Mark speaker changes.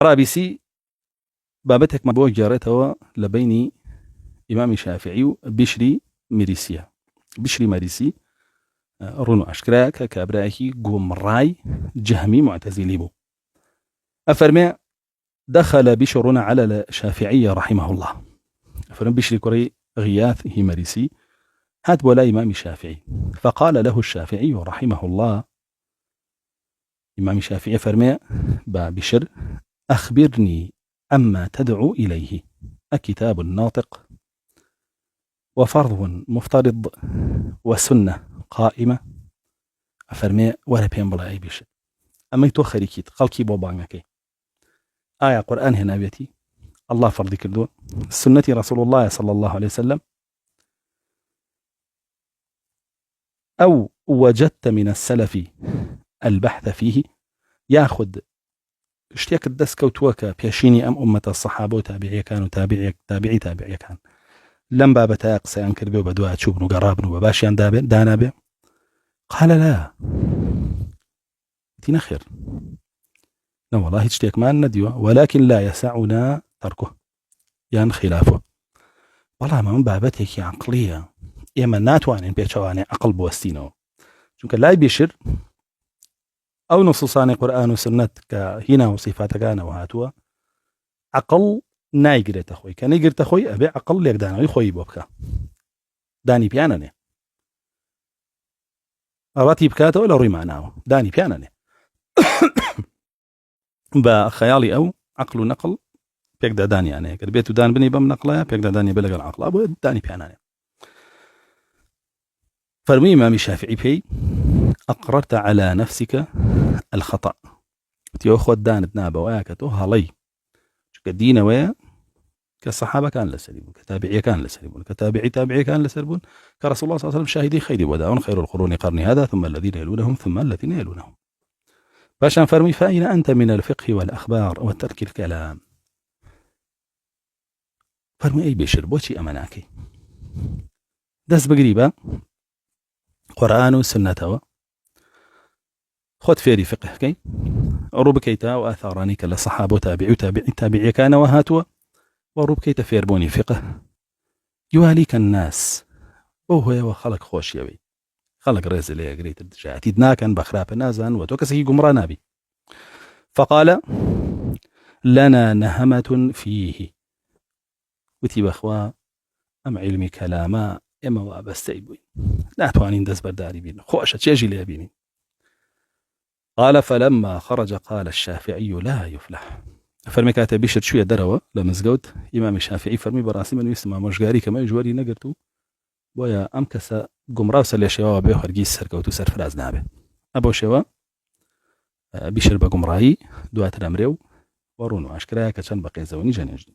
Speaker 1: رابسي بابتك ما بۆ گێڕێتەوە لە بینی ئیمامی شافعی و بشری مریسیە. بشری مەریسی ڕوون و ئاشکرا کە کابرایەکی گومڕای جەهمی معتەزیلی بوو. ئەفەرمێ دخل بشر على الشافعي رحمه الله. أفرم بشري كري غياث هي مريسي هات ولا إمام الشافعي فقال له الشافعي رحمه الله إمام الشافعي فرمي بشر أخبرني أما تدعو إليه أكتاب ناطق وفرض مفترض وسنة قائمة. أفرمي ولا بين بلا أي بشر أما يتوخري كيت قلكي بوبانكي آية قرآن هنا بيتي الله فرض كردو سنة رسول الله صلى الله عليه وسلم أو وجدت من السلف البحث فيه ياخذ اشتياك الدس كوتوكا بيشيني أم أمة الصحابة وتابعي كانوا تابعي كان لم بابتا قسيان كربي وبدوا تشوبن وقرابن وباشيان دانا بي قال لا تينا خير لا والله اشتياك ما نديوه ولكن لا يسعنا تركه يعني خلافه والله ما من بابتك عقلية إما ناتوانين بيشواني عقل بوستينه چونك لا بيشر أو نصوصاني قرآن وسنة كهنا وصفات كان وهاتوا عقل نايقرت أخوي كان يقرت أخوي أبي عقل ليك دانا يخوي بوبكا داني بيانني أراتي بكاته ولا روي معناه داني بيانني بخيالي أو عقل ونقل بيقدر داني يعني بيتو دان بني بم نقله بيقدر داني بلغ العقل أبو داني بيانني. فرمي إمام الشافعي في أقررت على نفسك الخطأ تيو خود دانت نابا وياكتو هالي الدين ويا كالصحابة كان لسليمون كتابعي كان لسليمون كتابعي كان لسليمون كرسول الله صلى الله عليه وسلم شاهدي خيري وداون خير القرون قرني هذا ثم الذين يلونهم ثم الذين يلونهم. باشان فرمي فأين أنت من الفقه والأخبار وترك الكلام. فرمي أي بشر بوشي أمناكي دس بقريبا قرآن وسنة خد فيري فقه كي ربكيتا وآثاراني كلا صحابة تابعي كان وهاتوا وربكيتا فيربوني فقه يواليك الناس وهو خلق خوش يبي خلق رزل يا قريت الدجاتي دناكن بخراب نازن وتوكسي قمرا نابي. فقال لنا نهمة فيه وتي بخوا أم علمي كلاما إما وابستيبوين لا توانين دس برداري بين خوشة تيجي لي بيني. قال فلما خرج قال الشافعي لا يفلح. فرمي كاتب بشر شوية دروا لمزقوت إمام الشافعي فرمي براسي من يسمى مشغاري كما يجواري نقرتو بويا أمكسا قمراو سلي شوا بيو هرقيس سرقوتو سرفراز نابه أبو شوا بشر بقمراي دوات الأمريو ورونو عشكرايا كتشان بقي زوني جانيجدو.